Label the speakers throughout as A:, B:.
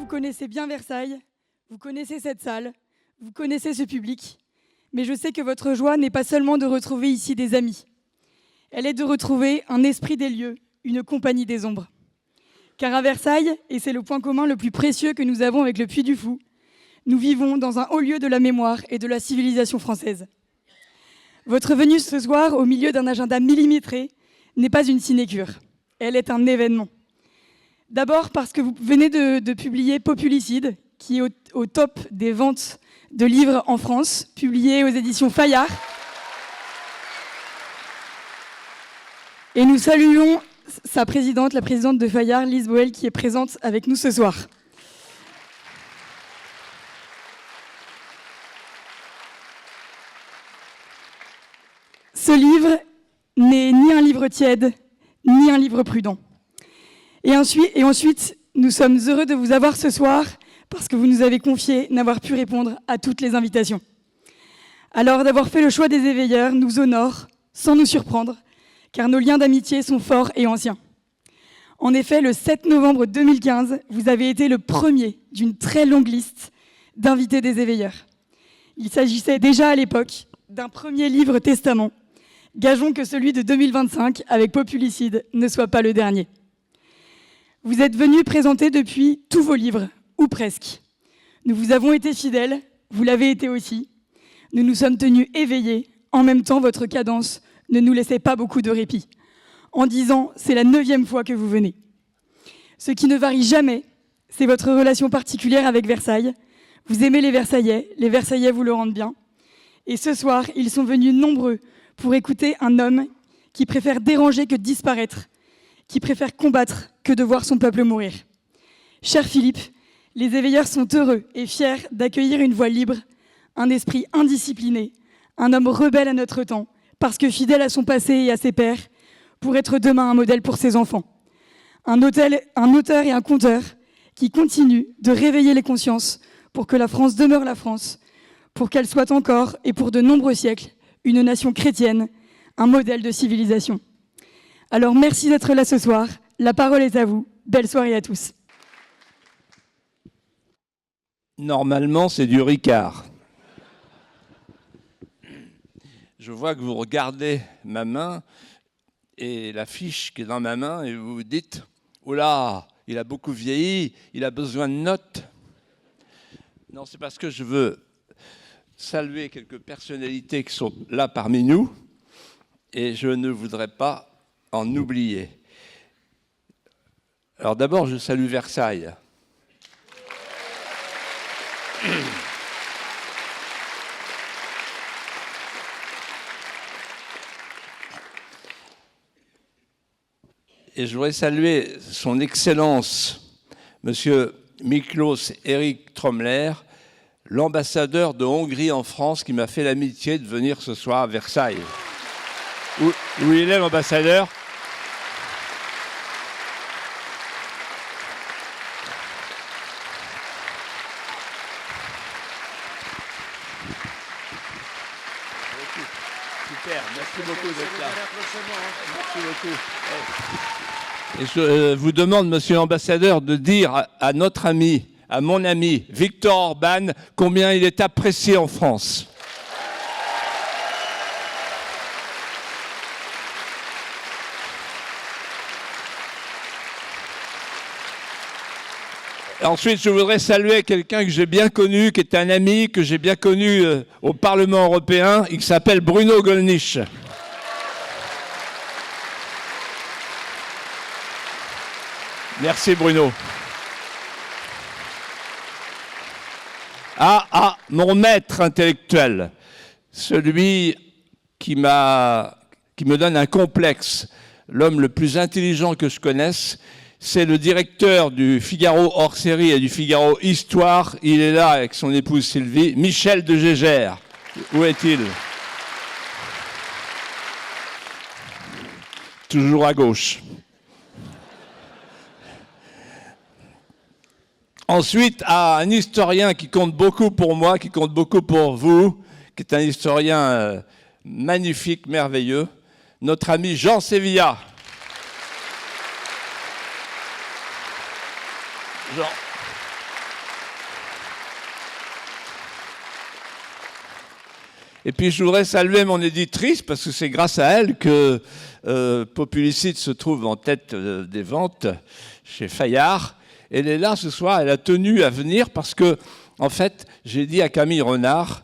A: vous connaissez bien Versailles, vous connaissez cette salle, vous connaissez ce public, mais je sais que votre joie n'est pas seulement de retrouver ici des amis. Elle est de retrouver un esprit des lieux, une compagnie des ombres. Car à Versailles, et c'est le point commun le plus précieux que nous avons avec le Puy du Fou, nous vivons dans un haut lieu de la mémoire et de la civilisation française. Votre venue ce soir, au milieu d'un agenda millimétré, n'est pas une sinécure. Elle est un événement. D'abord parce que vous venez de publier Populicide, qui est au top des ventes de livres en France, publié aux éditions Fayard. Et nous saluons sa présidente, la présidente de Fayard, Lise Boel, qui est présente avec nous ce soir. Ce livre n'est ni un livre tiède, ni un livre prudent. Et ensuite, nous sommes heureux de vous avoir ce soir parce que vous nous avez confié n'avoir pu répondre à toutes les invitations. Alors, d'avoir fait le choix des éveilleurs nous honore, sans nous surprendre, car nos liens d'amitié sont forts et anciens. En effet, le 7 novembre 2015, vous avez été le premier d'une très longue liste d'invités des éveilleurs. Il s'agissait déjà à l'époque d'un premier livre testament. Gageons que celui de 2025, avec Populicide, ne soit pas le dernier. Vous êtes venus présenter depuis tous vos livres, ou presque. Nous vous avons été fidèles, vous l'avez été aussi. Nous nous sommes tenus éveillés. En même temps, votre cadence ne nous laissait pas beaucoup de répit. En disant, c'est la 9e fois que vous venez. Ce qui ne varie jamais, c'est votre relation particulière avec Versailles. Vous aimez les Versaillais vous le rendent bien. Et ce soir, ils sont venus nombreux pour écouter un homme qui préfère déranger que disparaître, qui préfère combattre que de voir son peuple mourir. Cher Philippe, les éveilleurs sont heureux et fiers d'accueillir une voix libre, un esprit indiscipliné, un homme rebelle à notre temps, parce que fidèle à son passé et à ses pairs, pour être demain un modèle pour ses enfants. Un auteur et un conteur qui continue de réveiller les consciences pour que la France demeure la France, pour qu'elle soit encore, et pour de nombreux siècles, une nation chrétienne, un modèle de civilisation. Alors merci d'être là ce soir. La parole est à vous. Belle soirée à tous.
B: Normalement, c'est du Ricard. Je vois que vous regardez ma main et la fiche qui est dans ma main et vous vous dites « Oh là, il a beaucoup vieilli, il a besoin de notes ». Non, c'est parce que je veux saluer quelques personnalités qui sont là parmi nous et je ne voudrais pas en oublier. Alors d'abord, je salue Versailles. Et je voudrais saluer son Excellence, Monsieur Miklos Erik Tromler, l'ambassadeur de Hongrie en France qui m'a fait l'amitié de venir ce soir à Versailles. Où il est l'ambassadeur? Super, merci beaucoup d'être là. Merci beaucoup. Et je vous demande, monsieur l'ambassadeur, de dire à notre ami, à mon ami Viktor Orban, combien il est apprécié en France. Ensuite, je voudrais saluer quelqu'un que j'ai bien connu, qui est un ami que j'ai bien connu au Parlement européen. Il s'appelle Bruno Gollnisch. Merci Bruno. Mon maître intellectuel, celui qui me donne un complexe, l'homme le plus intelligent que je connaisse, c'est le directeur du Figaro hors-série et du Figaro Histoire. Il est là avec son épouse Sylvie. Michel de Gégère. Où est-il? Toujours à gauche. Ensuite, à un historien qui compte beaucoup pour moi, qui compte beaucoup pour vous, qui est un historien magnifique, merveilleux, notre ami Jean Sévilla. Jean. Et puis je voudrais saluer mon éditrice, parce que c'est grâce à elle que Populicite se trouve en tête des ventes chez Fayard. Elle est là ce soir, elle a tenu à venir parce que, en fait, j'ai dit à Camille Renard,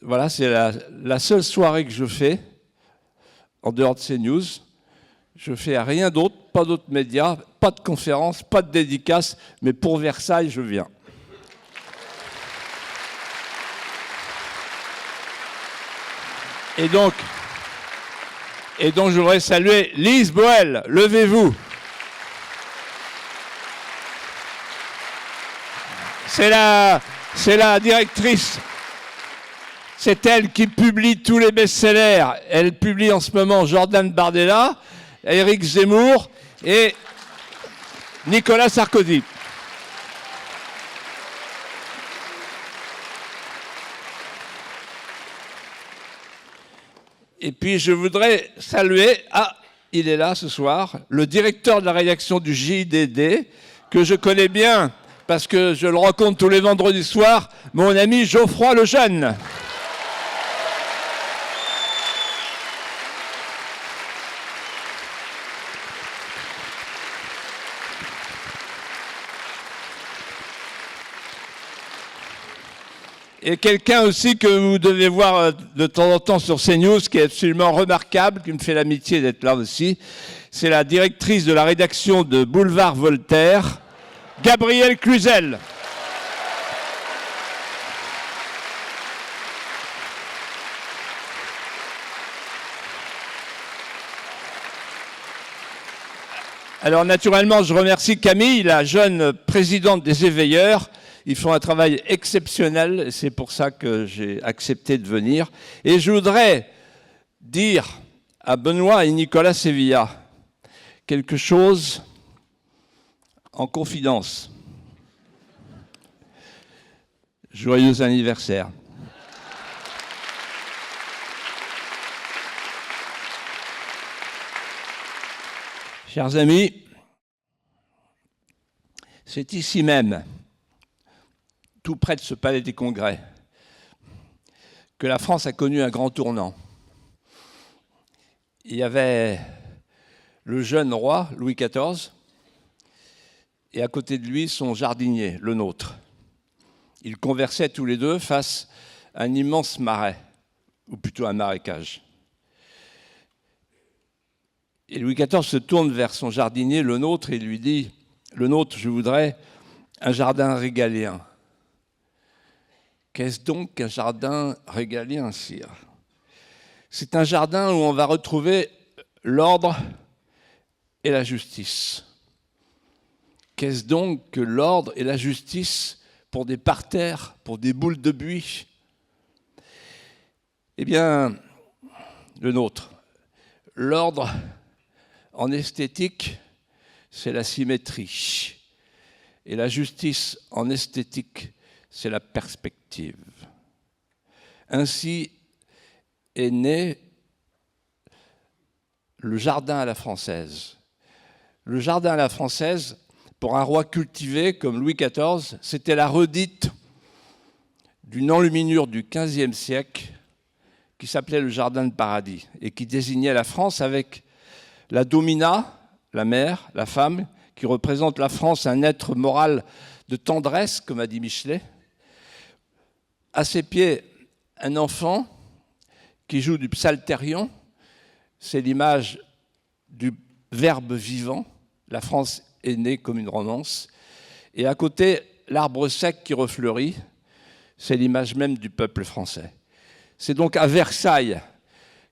B: voilà, c'est la seule soirée que je fais, en dehors de CNews. Je fais rien d'autre, pas d'autres médias, pas de conférences, pas de dédicaces, mais pour Versailles, je viens. Et donc, je voudrais saluer Lise Boel. Levez-vous. C'est la directrice. C'est elle qui publie tous les best-sellers. Elle publie en ce moment Jordan Bardella, Éric Zemmour et Nicolas Sarkozy. Et puis je voudrais saluer, il est là ce soir, le directeur de la rédaction du JDD, que je connais bien parce que je le rencontre tous les vendredis soirs, mon ami Geoffroy Lejeune. Et quelqu'un aussi que vous devez voir de temps en temps sur CNews, qui est absolument remarquable, qui me fait l'amitié d'être là aussi, c'est la directrice de la rédaction de Boulevard Voltaire, Gabrielle Cluzel. Alors naturellement, je remercie Camille, la jeune présidente des Éveilleurs. Ils font un travail exceptionnel, c'est pour ça que j'ai accepté de venir. Et je voudrais dire à Benoît et Nicolas Sevilla quelque chose en confidence. Joyeux anniversaire. Chers amis, c'est ici même, tout près de ce palais des Congrès, que la France a connu un grand tournant. Il y avait le jeune roi, Louis XIV, et à côté de lui, son jardinier, le nôtre. Ils conversaient tous les deux face à un immense marais, ou plutôt un marécage. Et Louis XIV se tourne vers son jardinier, le nôtre, et lui dit « Le nôtre, je voudrais un jardin régalien. » Qu'est-ce donc qu'un jardin régalien, sire? C'est un jardin où on va retrouver l'ordre et la justice. Qu'est-ce donc que l'ordre et la justice pour des parterres, pour des boules de buis? Eh bien, le nôtre. L'ordre en esthétique, c'est la symétrie. Et la justice en esthétique, c'est la perspective. Ainsi est né le jardin à la française. Le jardin à la française, pour un roi cultivé comme Louis XIV, c'était la redite d'une enluminure du XVe siècle qui s'appelait le jardin de paradis et qui désignait la France avec la domina, la mère, la femme, qui représente la France, un être moral de tendresse, comme a dit Michelet. À ses pieds, un enfant qui joue du psalterion, c'est l'image du verbe vivant. La France est née comme une romance. Et à côté, l'arbre sec qui refleurit, c'est l'image même du peuple français. C'est donc à Versailles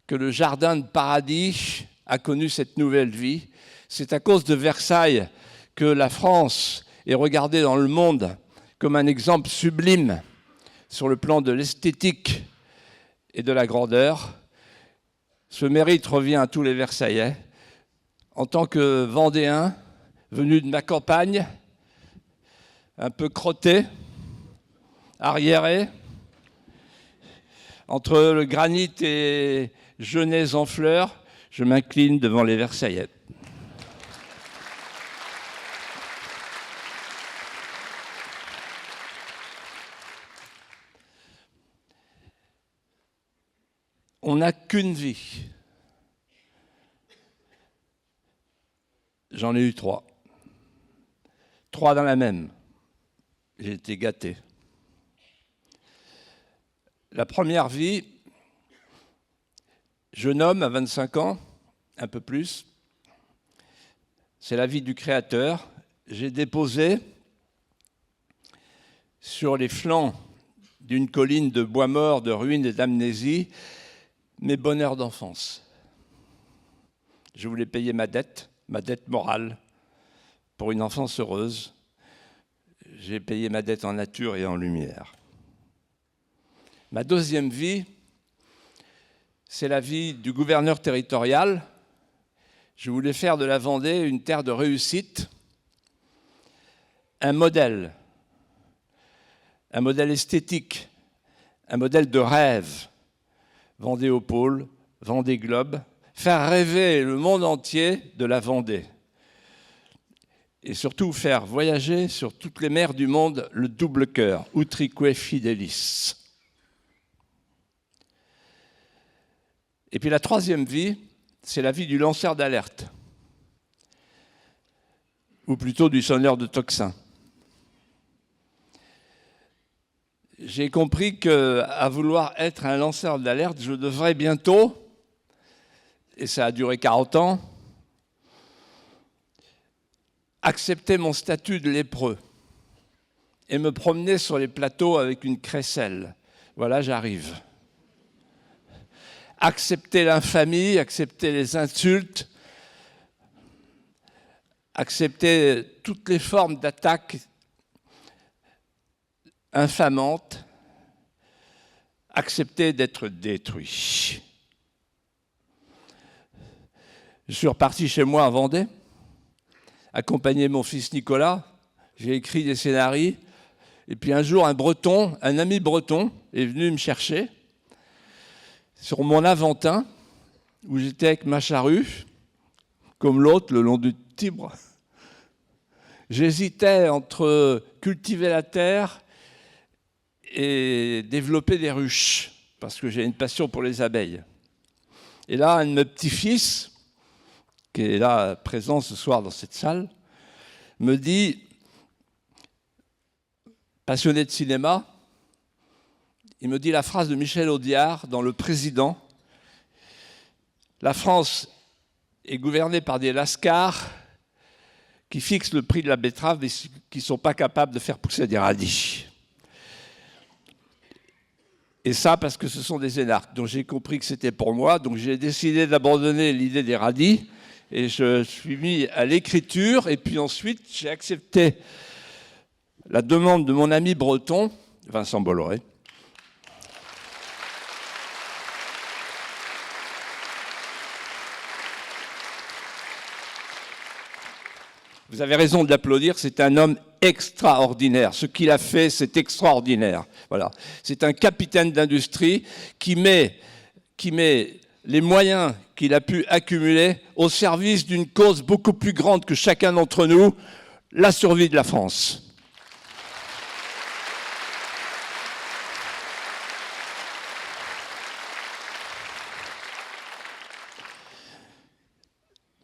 B: que le jardin de paradis a connu cette nouvelle vie. C'est à cause de Versailles que la France est regardée dans le monde comme un exemple sublime sur le plan de l'esthétique et de la grandeur. Ce mérite revient à tous les Versaillais. En tant que Vendéen, venu de ma campagne, un peu crotté, arriéré, entre le granit et genêts en fleurs, je m'incline devant les Versaillais. On n'a qu'une vie. J'en ai eu 3. 3 dans la même. J'ai été gâté. La première vie, jeune homme à 25 ans, un peu plus, c'est la vie du Créateur. J'ai déposé sur les flancs d'une colline de bois morts, de ruines et d'amnésie mes bonheurs d'enfance. Je voulais payer ma dette morale, pour une enfance heureuse. J'ai payé ma dette en nature et en lumière. Ma deuxième vie, c'est la vie du gouverneur territorial. Je voulais faire de la Vendée une terre de réussite, un modèle esthétique, un modèle de rêve. Vendée au pôle, Vendée Globe, faire rêver le monde entier de la Vendée. Et surtout faire voyager sur toutes les mers du monde le double cœur, utrique fidelis. Et puis la troisième vie, c'est la vie du lanceur d'alerte, ou plutôt du sonneur de tocsin. J'ai compris qu'à vouloir être un lanceur d'alerte, je devrais bientôt, et ça a duré 40 ans, accepter mon statut de lépreux et me promener sur les plateaux avec une crécelle. Voilà, j'arrive. Accepter l'infamie, accepter les insultes, accepter toutes les formes d'attaque infamantes, accepter d'être détruit. Je suis reparti chez moi à Vendée, accompagné mon fils Nicolas, j'ai écrit des scénarios, et puis un jour un ami breton est venu me chercher sur mon Aventin, où j'étais avec ma charrue, comme l'autre, le long du Tibre. J'hésitais entre cultiver la terre et développer des ruches, parce que j'ai une passion pour les abeilles. Et là, un de mes petits-fils, qui est là présent ce soir dans cette salle, me dit, passionné de cinéma, il me dit la phrase de Michel Audiard dans Le Président. La France est gouvernée par des lascars qui fixent le prix de la betterave mais qui ne sont pas capables de faire pousser des radis. Et ça parce que ce sont des énarques. Donc j'ai compris que c'était pour moi, donc j'ai décidé d'abandonner l'idée des radis et je suis mis à l'écriture et puis ensuite j'ai accepté la demande de mon ami breton, Vincent Bolloré, vous avez raison de l'applaudir, c'est un homme extraordinaire. Ce qu'il a fait, c'est extraordinaire. Voilà. C'est un capitaine d'industrie qui met les moyens qu'il a pu accumuler au service d'une cause beaucoup plus grande que chacun d'entre nous, la survie de la France.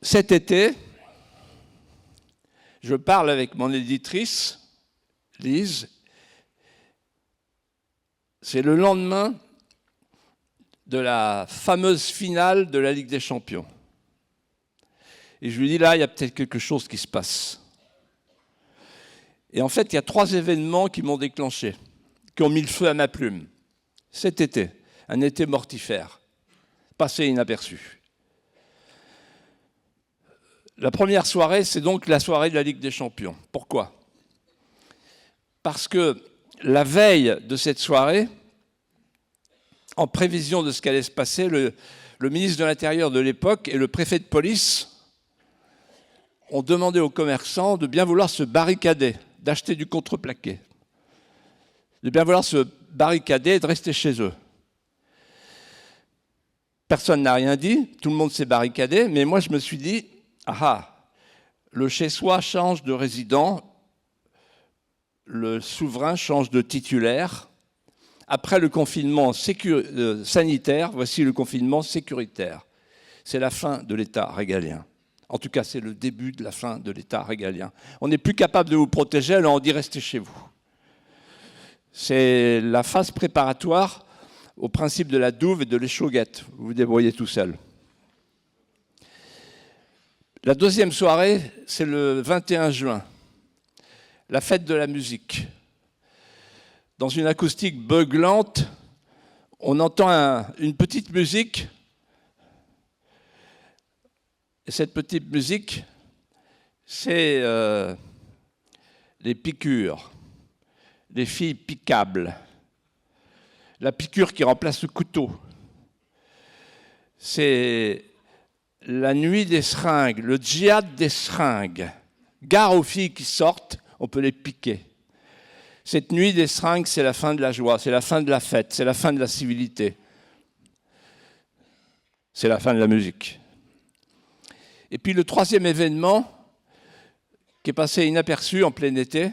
B: Cet été, je parle avec mon éditrice, Lise. C'est le lendemain de la fameuse finale de la Ligue des Champions. Et je lui dis, là, il y a peut-être quelque chose qui se passe. Et en fait, il y a 3 événements qui m'ont déclenché, qui ont mis le feu à ma plume. Cet été, un été mortifère, passé inaperçu. La première soirée, c'est donc la soirée de la Ligue des Champions. Pourquoi ? Parce que la veille de cette soirée, en prévision de ce qu'allait se passer, le ministre de l'Intérieur de l'époque et le préfet de police ont demandé aux commerçants de bien vouloir se barricader, d'acheter du contreplaqué, de bien vouloir se barricader et de rester chez eux. Personne n'a rien dit, tout le monde s'est barricadé, mais moi je me suis dit, le chez-soi change de résident, le souverain change de titulaire. Après le confinement sanitaire, voici le confinement sécuritaire. C'est la fin de l'État régalien. En tout cas, c'est le début de la fin de l'État régalien. On n'est plus capable de vous protéger, alors on dit restez chez vous. C'est la phase préparatoire au principe de la douve et de l'échauguette. Vous vous débrouillez tout seul. La deuxième soirée, c'est le 21 juin, la fête de la musique. Dans une acoustique beuglante, on entend une petite musique. Et cette petite musique, c'est les piqûres, les filles piquables, la piqûre qui remplace le couteau. C'est la nuit des seringues, le djihad des seringues. Gare aux filles qui sortent, on peut les piquer. Cette nuit des seringues, c'est la fin de la joie, c'est la fin de la fête, c'est la fin de la civilité. C'est la fin de la musique. Et puis le troisième événement, qui est passé inaperçu en plein été,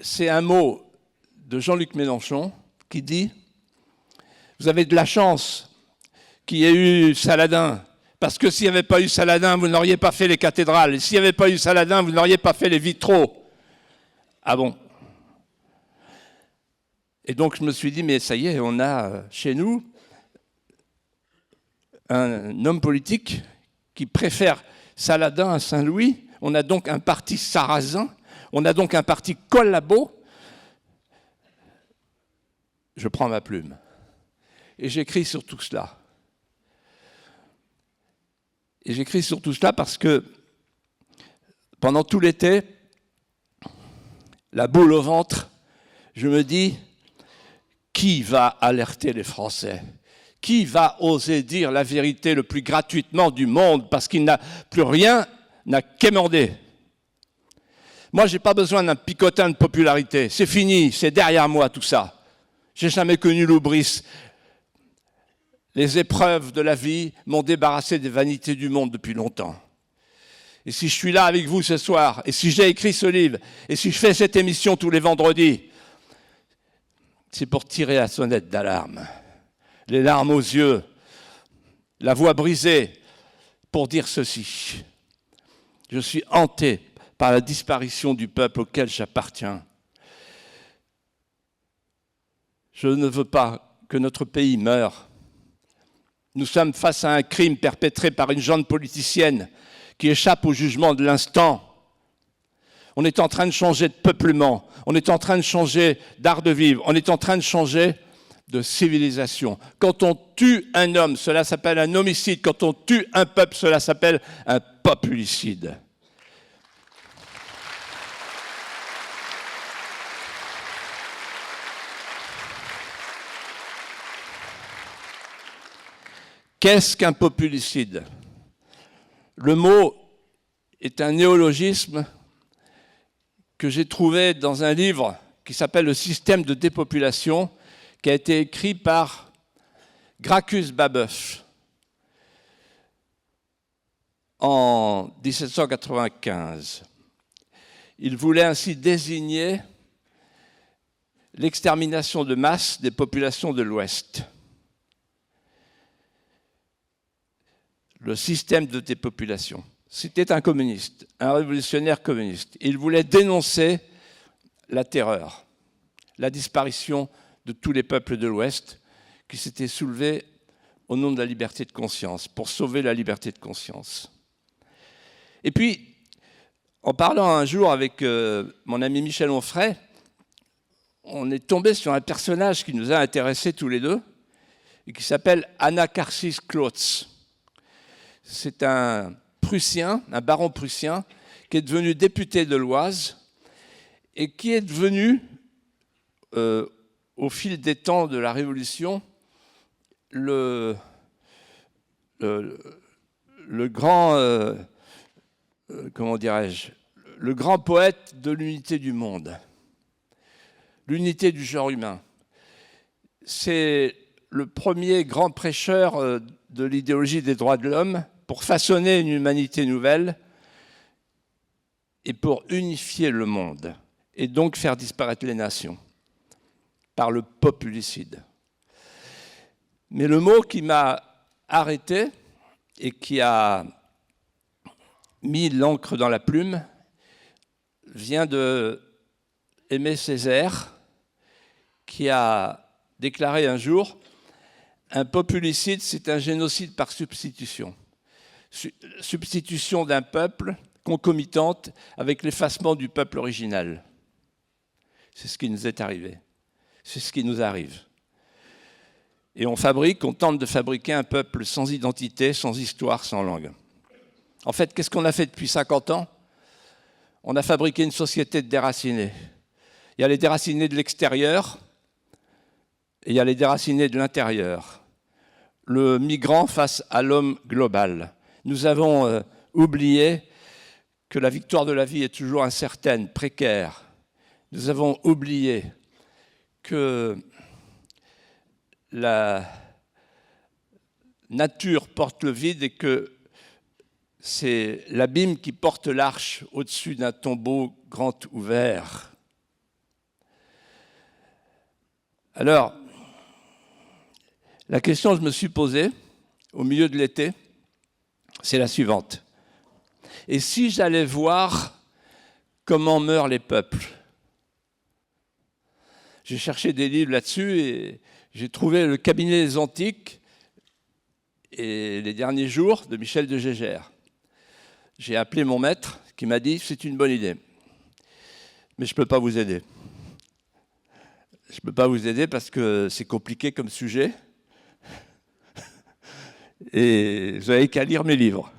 B: c'est un mot de Jean-Luc Mélenchon qui dit « Vous avez de la chance qu'il y ait eu Saladin, parce que s'il n'y avait pas eu Saladin, vous n'auriez pas fait les cathédrales, et s'il n'y avait pas eu Saladin, vous n'auriez pas fait les vitraux. » Ah bon? Et donc je me suis dit, mais ça y est, on a chez nous un homme politique qui préfère Saladin à Saint-Louis. On a donc un parti sarrasin, on a donc un parti collabo. Je prends ma plume et j'écris sur tout cela. Et j'écris sur tout cela parce que pendant tout l'été, la boule au ventre, je me dis, qui va alerter les Français ? Qui va oser dire la vérité le plus gratuitement du monde parce qu'il n'a plus rien à quémander? Moi, je n'ai pas besoin d'un picotin de popularité. C'est fini, c'est derrière moi tout ça. Je n'ai jamais connu l'oubris. Les épreuves de la vie m'ont débarrassé des vanités du monde depuis longtemps. Et si je suis là avec vous ce soir, et si j'ai écrit ce livre, et si je fais cette émission tous les vendredis, c'est pour tirer la sonnette d'alarme. Les larmes aux yeux, la voix brisée, pour dire ceci. Je suis hanté par la disparition du peuple auquel j'appartiens. Je ne veux pas que notre pays meure. Nous sommes face à un crime perpétré par une jeune politicienne qui échappe au jugement de l'instant. On est en train de changer de peuplement, on est en train de changer d'art de vivre, on est en train de changer de civilisation. Quand on tue un homme, cela s'appelle un homicide. Quand on tue un peuple, cela s'appelle un populicide. Qu'est-ce qu'un populicide? Le mot est un néologisme que j'ai trouvé dans un livre qui s'appelle « Le système de dépopulation », qui a été écrit par Gracchus Babeuf en 1795. Il voulait ainsi désigner l'extermination de masse des populations de l'Ouest. Le système de dépopulation. C'était un communiste, un révolutionnaire communiste. Il voulait dénoncer la terreur, la disparition de tous les peuples de l'Ouest qui s'étaient soulevés au nom de la liberté de conscience, pour sauver la liberté de conscience. Et puis, en parlant un jour avec mon ami Michel Onfray, on est tombé sur un personnage qui nous a intéressés tous les deux, et qui s'appelle Anacharsis Clootz. C'est un Prussien, un baron prussien, qui est devenu député de l'Oise, et qui est devenu, au fil des temps de la Révolution, le grand, comment dirais-je, le grand poète de l'unité du monde, l'unité du genre humain. C'est le premier grand prêcheur de l'idéologie des droits de l'homme pour façonner une humanité nouvelle et pour unifier le monde et donc faire disparaître les nations. par le populicide. Mais le mot qui m'a arrêté et qui a mis l'encre dans la plume vient de Aimé Césaire, qui a déclaré un jour « Un populicide, c'est un génocide par substitution. Substitution d'un peuple concomitante avec l'effacement du peuple original. » C'est ce qui nous est arrivé. C'est ce qui nous arrive. Et on tente de fabriquer un peuple sans identité, sans histoire, sans langue. En fait, qu'est-ce qu'on a fait depuis 50 ans? On a fabriqué une société de déracinés. Il y a les déracinés de l'extérieur et il y a les déracinés de l'intérieur. Le migrant face à l'homme global. Nous avons oublié que la victoire de la vie est toujours incertaine, précaire. Nous avons oublié que la nature porte le vide et que c'est l'abîme qui porte l'arche au-dessus d'un tombeau grand ouvert. Alors, la question que je me suis posée au milieu de l'été, c'est la suivante. Et si j'allais voir comment meurent les peuples? J'ai cherché des livres là-dessus et j'ai trouvé Le cabinet des antiques et Les derniers jours de Michel de Gégère. J'ai appelé mon maître qui m'a dit « c'est une bonne idée, mais je ne peux pas vous aider. Je ne peux pas vous aider parce que c'est compliqué comme sujet et vous n'avez qu'à lire mes livres. »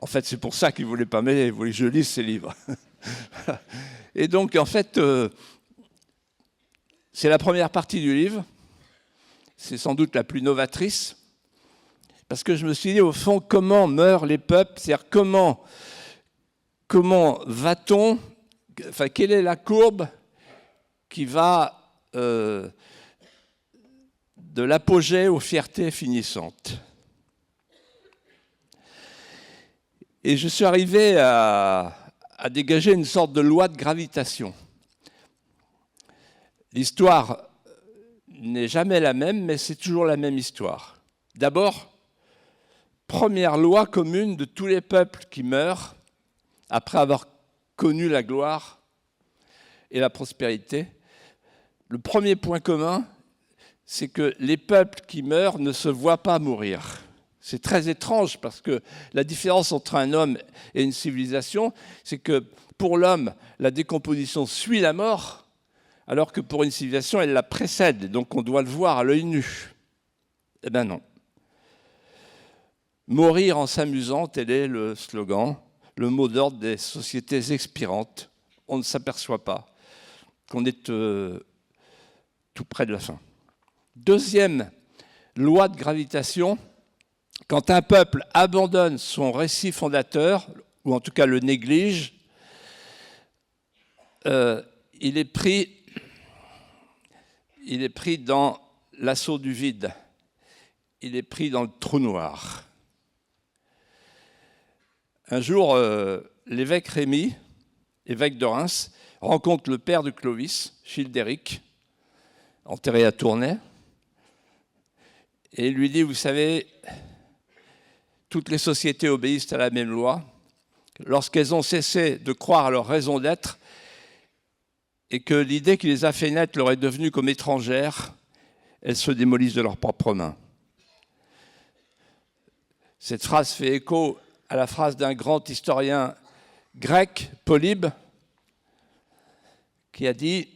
B: En fait, c'est pour ça qu'il ne voulait pas m'aider, il voulait que je lise ses livres. Et donc, en fait, c'est la première partie du livre, c'est sans doute la plus novatrice, parce que je me suis dit, au fond, comment meurent les peuples? C'est-à-dire comment va-t-on, enfin, quelle est la courbe qui va de l'apogée aux fiertés finissantes? Et je suis arrivé à dégager une sorte de loi de gravitation. L'histoire n'est jamais la même, mais c'est toujours la même histoire. D'abord, première loi commune de tous les peuples qui meurent après avoir connu la gloire et la prospérité. Le premier point commun, c'est que les peuples qui meurent ne se voient pas mourir. C'est très étrange parce que la différence entre un homme et une civilisation, c'est que pour l'homme, la décomposition suit la mort, alors que pour une civilisation, elle la précède. Donc on doit le voir à l'œil nu. Eh bien non. Mourir en s'amusant, tel est le slogan, le mot d'ordre des sociétés expirantes. On ne s'aperçoit pas qu'on est tout près de la fin. Deuxième loi de gravitation, quand un peuple abandonne son récit fondateur, ou en tout cas le néglige, il est pris dans l'assaut du vide. Il est pris dans le trou noir. Un jour, l'évêque Rémy, évêque de Reims, rencontre le père de Clovis, Childéric, enterré à Tournai, et il lui dit, vous savez, toutes les sociétés obéissent à la même loi. Lorsqu'elles ont cessé de croire à leur raison d'être et que l'idée qui les a fait naître leur est devenue comme étrangère, elles se démolissent de leurs propres mains. Cette phrase fait écho à la phrase d'un grand historien grec, Polybe, qui a dit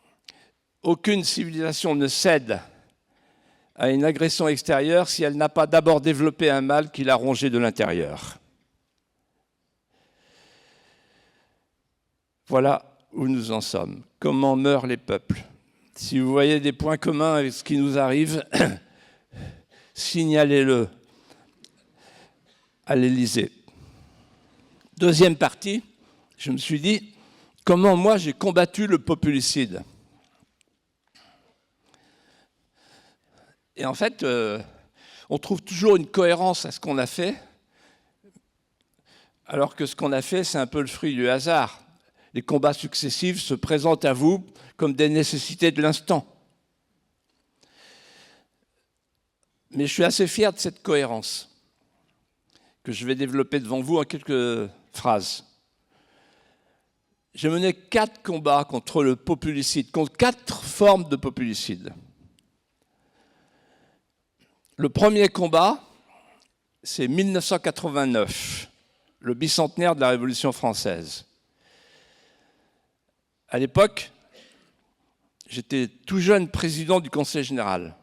B: « Aucune civilisation ne cède à une agression extérieure si elle n'a pas d'abord développé un mal qui l'a rongé de l'intérieur. » Voilà où nous en sommes. Comment meurent les peuples? Si vous voyez des points communs avec ce qui nous arrive, signalez-le à l'Élysée. Deuxième partie, je me suis dit, comment moi j'ai combattu le populicide? Et en fait, on trouve toujours une cohérence à ce qu'on a fait, alors que ce qu'on a fait, c'est un peu le fruit du hasard. Les combats successifs se présentent à vous comme des nécessités de l'instant. Mais je suis assez fier de cette cohérence que je vais développer devant vous en quelques phrases. J'ai mené 4 combats contre le populicide, contre 4 formes de populicide. Le premier combat, c'est 1989, le bicentenaire de la Révolution française. À l'époque, j'étais tout jeune président du Conseil général.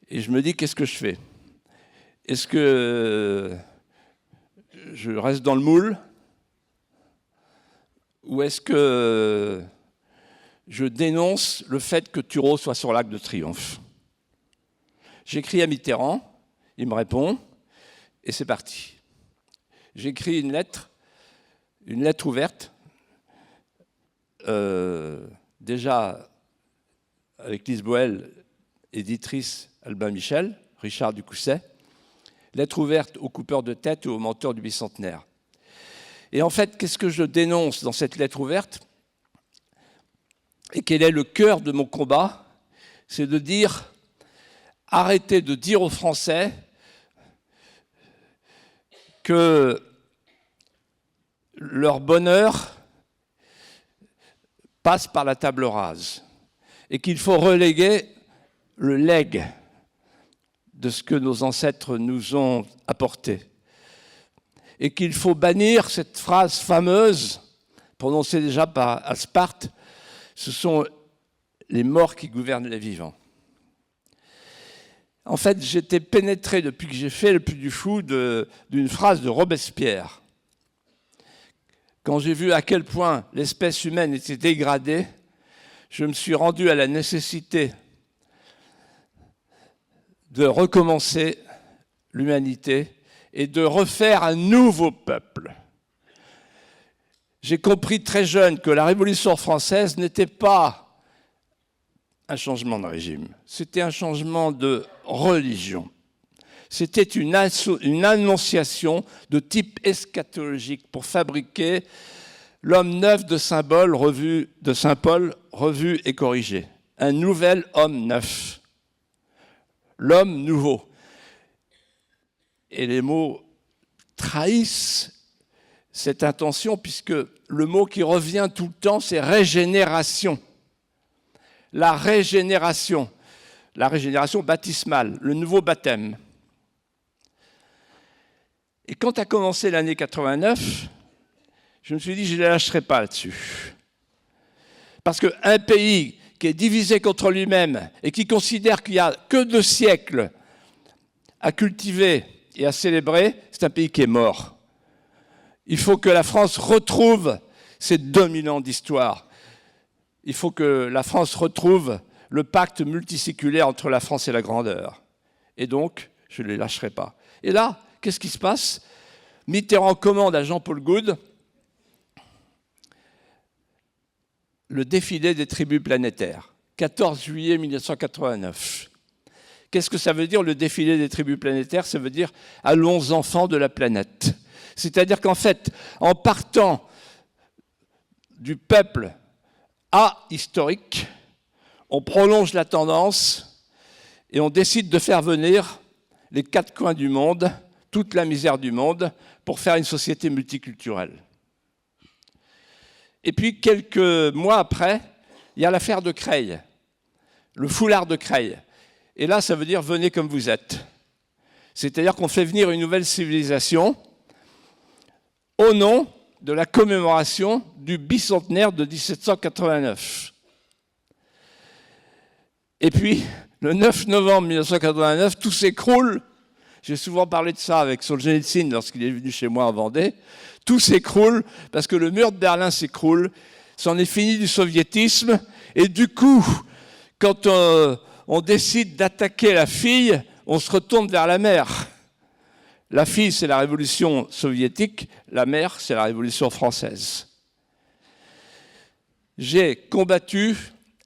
B: Et je me dis, qu'est-ce que je fais? Est-ce que je reste dans le moule? Ou est-ce que je dénonce le fait que Turreau soit sur l'Arc de Triomphe? J'écris à Mitterrand, il me répond, et c'est parti. J'écris une lettre ouverte, déjà avec Lise Boel, éditrice Albin Michel, Richard Ducousset, lettre ouverte aux coupeurs de tête et aux menteurs du bicentenaire. Et en fait, qu'est-ce que je dénonce dans cette lettre ouverte? Et quel est le cœur de mon combat? C'est de dire, arrêtez de dire aux Français que leur bonheur passe par la table rase et qu'il faut reléguer le legs de ce que nos ancêtres nous ont apporté. Et qu'il faut bannir cette phrase fameuse, prononcée déjà à Sparte, ce sont les morts qui gouvernent les vivants. En fait, j'étais pénétré depuis que j'ai fait le Puy du Fou d'une phrase de Robespierre. Quand j'ai vu à quel point l'espèce humaine était dégradée, je me suis rendu à la nécessité de recommencer l'humanité et de refaire un nouveau peuple. J'ai compris très jeune que la Révolution française n'était pas un changement de régime, c'était un changement de religion. C'était une annonciation de type eschatologique pour fabriquer l'homme neuf de Saint-Paul revu et corrigé. Un nouvel homme neuf. L'homme nouveau. Et les mots trahissent cette intention puisque le mot qui revient tout le temps, c'est régénération. La régénération baptismale, le nouveau baptême. Et quand a commencé l'année 89, je me suis dit, je ne les lâcherai pas là-dessus. Parce qu'un pays qui est divisé contre lui-même et qui considère qu'il n'y a que 2 siècles à cultiver et à célébrer, c'est un pays qui est mort. Il faut que la France retrouve ses 2000 ans d'histoire. Il faut que la France retrouve le pacte multiséculaire entre la France et la grandeur. Et donc, je ne les lâcherai pas. Et là, qu'est-ce qui se passe? Mitterrand commande à Jean-Paul Goude le défilé des tribus planétaires, 14 juillet 1989. Qu'est-ce que ça veut dire, le défilé des tribus planétaires? Ça veut dire « allons enfants de la planète ». C'est-à-dire qu'en fait, en partant du peuple ahistorique, on prolonge la tendance et on décide de faire venir les 4 coins du monde, toute la misère du monde, pour faire une société multiculturelle. Et puis, quelques mois après, il y a l'affaire de Creil, le foulard de Creil. Et là, ça veut dire « venez comme vous êtes ». C'est-à-dire qu'on fait venir une nouvelle civilisation au nom de la commémoration du bicentenaire de 1789. Et puis, le 9 novembre 1989, tout s'écroule. J'ai souvent parlé de ça avec Solzhenitsyn lorsqu'il est venu chez moi en Vendée. Tout s'écroule parce que le mur de Berlin s'écroule. C'en est fini du soviétisme. Et du coup, quand on décide d'attaquer la fille, on se retourne vers la mère. La fille, c'est la révolution soviétique. La mère, c'est la révolution française. J'ai combattu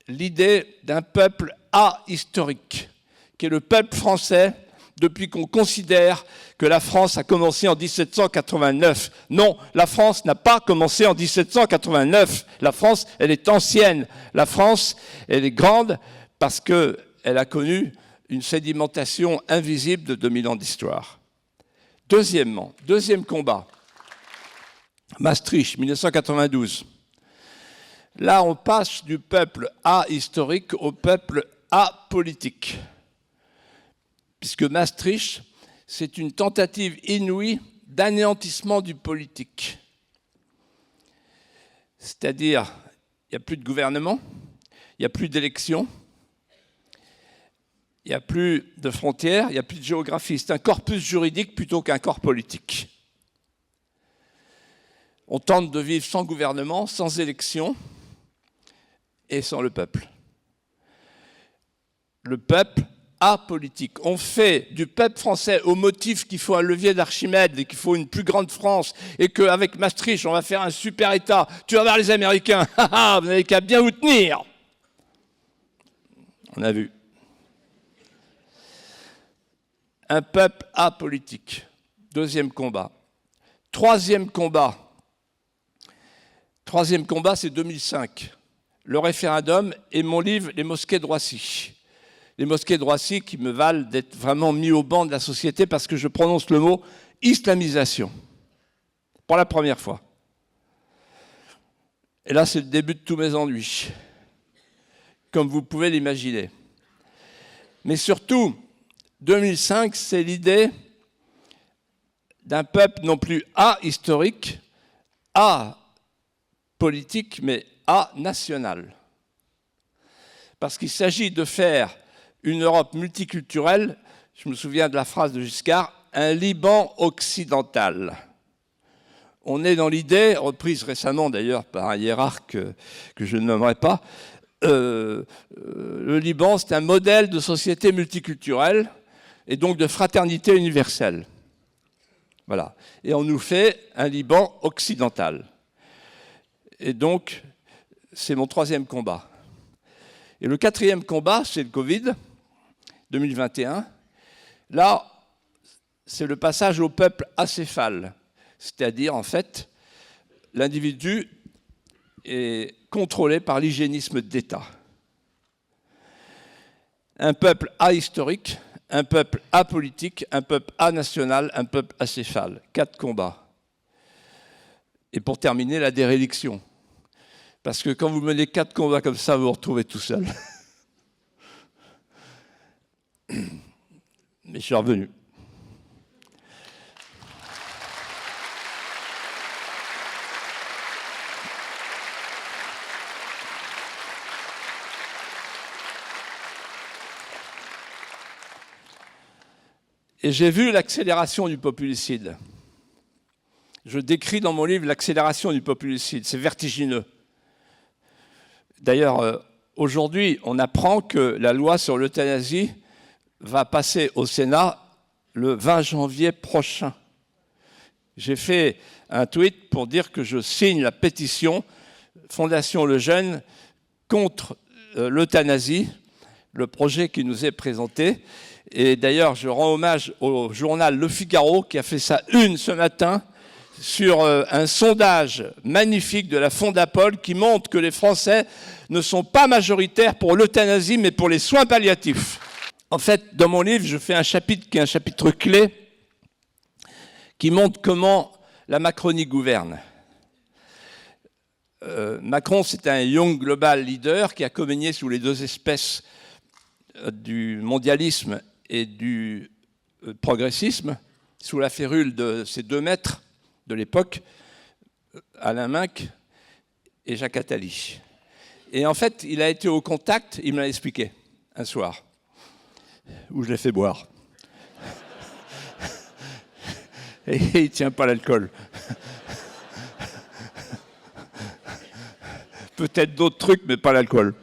B: l'idée d'un peuple ahistorique, qui est le peuple français, depuis qu'on considère que la France a commencé en 1789. Non, la France n'a pas commencé en 1789. La France, elle est ancienne. La France, elle est grande parce qu'elle a connu une sédimentation invisible de 2000 ans d'histoire. Deuxièmement, deuxième combat, Maastricht, 1992. Là, on passe du peuple ahistorique au peuple apolitique. Puisque Maastricht, c'est une tentative inouïe d'anéantissement du politique. C'est-à-dire, il n'y a plus de gouvernement, il n'y a plus d'élections, il n'y a plus de frontières, il n'y a plus de géographie. C'est un corpus juridique plutôt qu'un corps politique. On tente de vivre sans gouvernement, sans élection et sans le peuple. Le peuple apolitique. On fait du peuple français au motif qu'il faut un levier d'Archimède et qu'il faut une plus grande France et qu'avec Maastricht, on va faire un super État. Tu vas voir les Américains, vous n'avez qu'à bien vous tenir. On a vu. Un peuple apolitique. Deuxième combat. Troisième combat, c'est 2005. Le référendum et mon livre « Les mosquées de Roissy ». Les mosquées de Roissy qui me valent d'être vraiment mis au banc de la société parce que je prononce le mot « islamisation » pour la première fois. Et là, c'est le début de tous mes ennuis, comme vous pouvez l'imaginer. Mais surtout, 2005, c'est l'idée d'un peuple non plus ahistorique, apolitique, mais national. Parce qu'il s'agit de faire une Europe multiculturelle, je me souviens de la phrase de Giscard, un Liban occidental. On est dans l'idée, reprise récemment d'ailleurs par un hiérarque que je ne nommerai pas, le Liban, c'est un modèle de société multiculturelle et donc de fraternité universelle. Voilà. Et on nous fait un Liban occidental. Et donc, c'est mon troisième combat. Et le quatrième combat, c'est le Covid, 2021. Là, c'est le passage au peuple acéphale. C'est-à-dire, en fait, l'individu est contrôlé par l'hygiénisme d'État. Un peuple ahistorique, un peuple apolitique, un peuple anational, un peuple acéphale. 4 combats. Et pour terminer, la déréliction. Parce que quand vous menez 4 combats comme ça, vous vous retrouvez tout seul. Mais je suis revenu. Et j'ai vu l'accélération du populicide. Je décris dans mon livre l'accélération du populicide. C'est vertigineux. D'ailleurs, aujourd'hui, on apprend que la loi sur l'euthanasie va passer au Sénat le 20 janvier prochain. J'ai fait un tweet pour dire que je signe la pétition Fondation Le Jeune contre l'euthanasie, le projet qui nous est présenté. Et d'ailleurs, je rends hommage au journal Le Figaro qui a fait sa une ce matin sur un sondage magnifique de la Fondapol qui montre que les Français ne sont pas majoritaires pour l'euthanasie, mais pour les soins palliatifs. En fait, dans mon livre, je fais un chapitre qui est un chapitre clé qui montre comment la Macronie gouverne. Macron, c'est un young global leader qui a communié sous les deux espèces du mondialisme et du progressisme, sous la férule de ces 2 maîtres de l'époque, Alain Minc et Jacques Attali. Et en fait, il a été au contact, il me l'a expliqué, un soir, où je l'ai fait boire. Et il ne tient pas l'alcool. Peut-être d'autres trucs, mais pas l'alcool.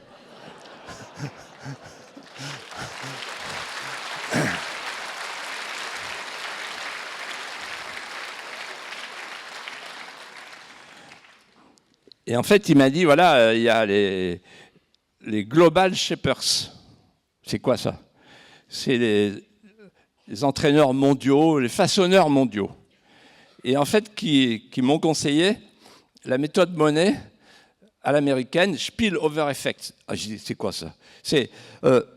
B: Et en fait, il m'a dit, voilà, il y a les Global Shapers. C'est quoi ça? C'est les entraîneurs mondiaux, les façonneurs mondiaux. Et en fait, qui m'ont conseillé la méthode Monnet à l'américaine, Spillover Effect. Ah, j'ai dit, c'est quoi ça? C'est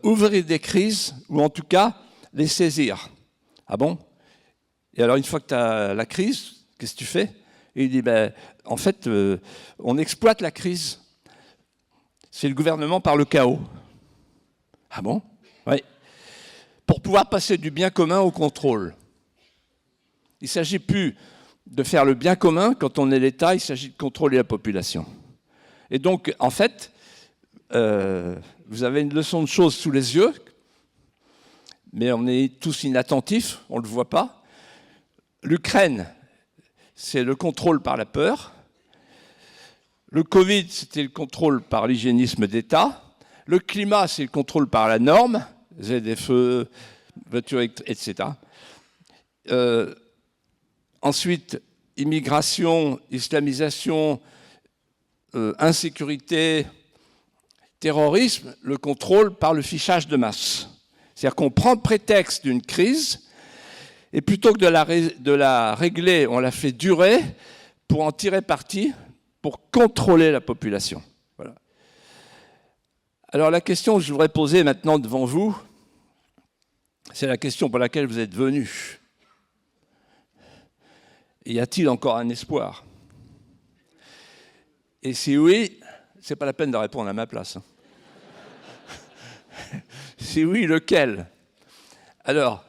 B: ouvrir des crises, ou en tout cas, les saisir. Ah bon? Et alors, une fois que tu as la crise, qu'est-ce que tu fais? Et il dit, ben, en fait, on exploite la crise. C'est le gouvernement par le chaos. Ah bon? Oui. Pour pouvoir passer du bien commun au contrôle. Il ne s'agit plus de faire le bien commun quand on est l'État, il s'agit de contrôler la population. Et donc, en fait, vous avez une leçon de choses sous les yeux, mais on est tous inattentifs, on ne le voit pas. L'Ukraine, c'est le contrôle par la peur. Le Covid, c'était le contrôle par l'hygiénisme d'État. Le climat, c'est le contrôle par la norme, ZFE, voitures, etc. Ensuite, immigration, islamisation, insécurité, terrorisme, le contrôle par le fichage de masse. C'est-à-dire qu'on prend le prétexte d'une crise et plutôt que de la régler, on la fait durer pour en tirer parti, pour contrôler la population. Voilà. Alors la question que je voudrais poser maintenant devant vous, c'est la question pour laquelle vous êtes venus. Y a-t-il encore un espoir? Et si oui, c'est pas la peine de répondre à ma place. Si oui, lequel? Alors,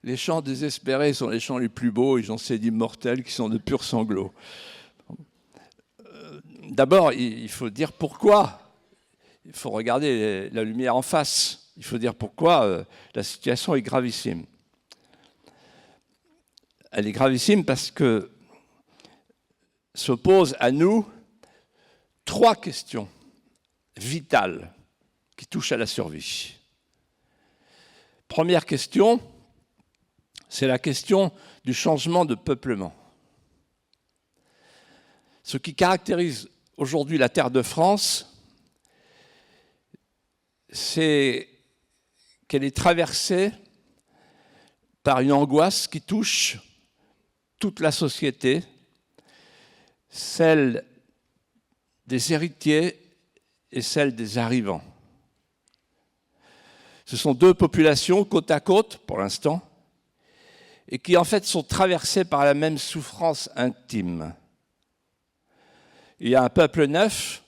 B: les chants désespérés sont les chants les plus beaux, et j'en sais d'immortels qui sont de purs sanglots. D'abord, il faut dire pourquoi. Il faut regarder la lumière en face. Il faut dire pourquoi la situation est gravissime. Elle est gravissime parce que se posent à nous 3 questions vitales qui touchent à la survie. Première question, c'est la question du changement de peuplement. Ce qui caractérise aujourd'hui la terre de France, c'est qu'elle est traversée par une angoisse qui touche toute la société, celle des héritiers et celle des arrivants. Ce sont 2 populations côte à côte, pour l'instant, et qui en fait sont traversées par la même souffrance intime. Il y a un peuple neuf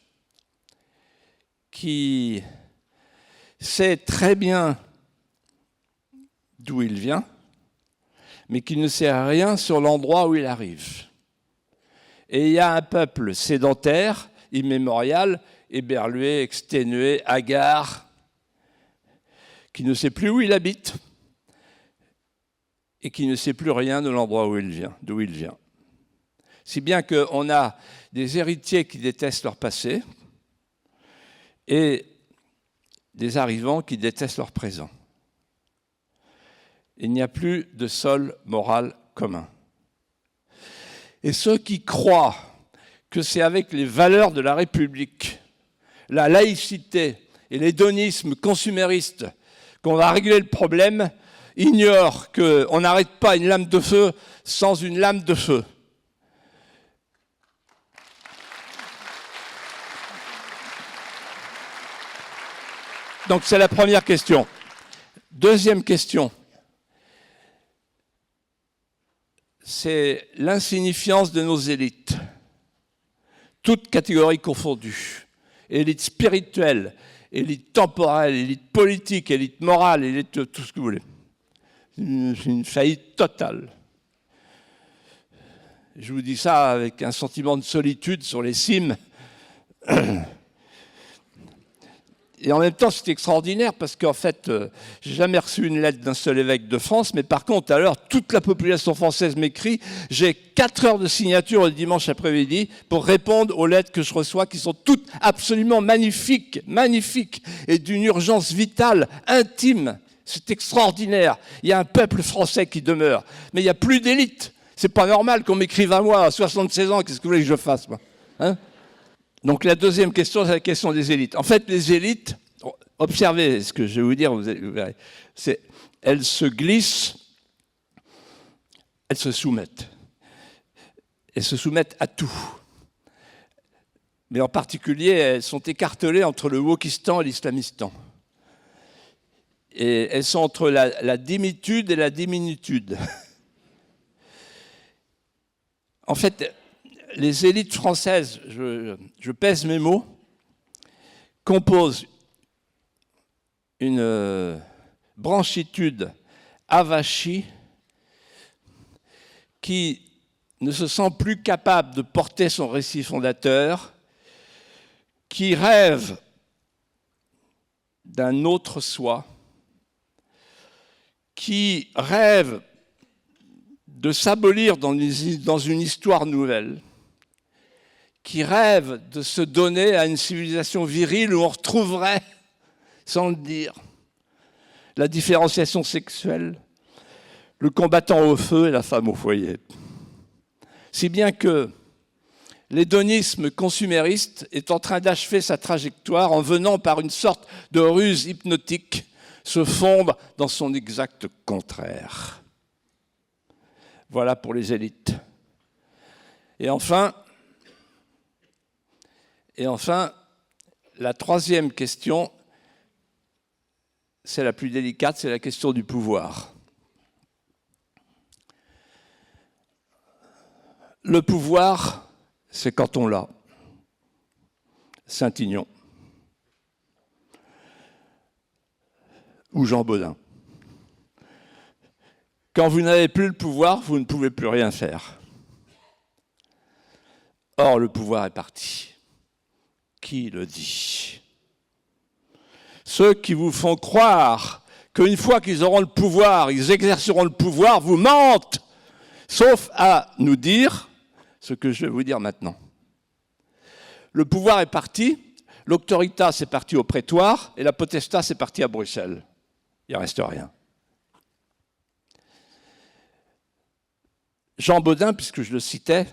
B: qui sait très bien d'où il vient, mais qui ne sait rien sur l'endroit où il arrive. Et il y a un peuple sédentaire, immémorial, éberlué, exténué, hagard, qui ne sait plus où il habite et qui ne sait plus rien de l'endroit où d'où il vient. Si bien qu'on a des héritiers qui détestent leur passé et des arrivants qui détestent leur présent. Il n'y a plus de sol moral commun. Et ceux qui croient que c'est avec les valeurs de la République, la laïcité et l'hédonisme consumériste qu'on va régler le problème, ignorent qu'on n'arrête pas une lame de feu sans une lame de feu. Donc c'est la première question. Deuxième question, c'est l'insignifiance de nos élites, toutes catégories confondues, élite spirituelle, élite temporelle, élite politique, élite morale, élite tout ce que vous voulez. C'est une faillite totale. Je vous dis ça avec un sentiment de solitude sur les cimes. Et en même temps, c'est extraordinaire parce qu'en fait, j'ai jamais reçu une lettre d'un seul évêque de France, mais par contre, alors, toute la population française m'écrit. J'ai 4 heures de signature le dimanche après-midi pour répondre aux lettres que je reçois, qui sont toutes absolument magnifiques, magnifiques, et d'une urgence vitale, intime. C'est extraordinaire. Il y a un peuple français qui demeure, mais il n'y a plus d'élite. C'est pas normal qu'on m'écrive à moi à 76 ans. Qu'est-ce que vous voulez que je fasse, moi, hein? Donc la deuxième question, c'est la question des élites. En fait, les élites, Observez ce que je vais vous dire, vous verrez. Elles se glissent, elles se soumettent. Elles se soumettent à tout. Mais en particulier, elles sont écartelées entre le wokistan et l'islamistan. Et elles sont entre la dimitude et la diminitude. En fait, les élites françaises, je pèse mes mots, composent une branchitude avachie qui ne se sent plus capable de porter son récit fondateur, qui rêve d'un autre soi, qui rêve de s'abolir dans une histoire nouvelle, qui rêve de se donner à une civilisation virile où on retrouverait, sans le dire, la différenciation sexuelle, le combattant au feu et la femme au foyer. Si bien que l'hédonisme consumériste est en train d'achever sa trajectoire en venant par une sorte de ruse hypnotique se fondre dans son exact contraire. Voilà pour les élites. Et enfin, la troisième question, c'est la plus délicate, c'est la question du pouvoir. Le pouvoir, c'est quand on l'a. Saint-Aignan. Ou Jean Bodin. Quand vous n'avez plus le pouvoir, vous ne pouvez plus rien faire. Or, le pouvoir est parti. Qui le dit? Ceux qui vous font croire qu'une fois qu'ils auront le pouvoir, ils exerceront le pouvoir, vous mentent, sauf à nous dire ce que je vais vous dire maintenant. Le pouvoir est parti, l'auctoritas est parti au prétoire et la potestas est partie à Bruxelles. Il ne reste rien. Jean Bodin, puisque je le citais,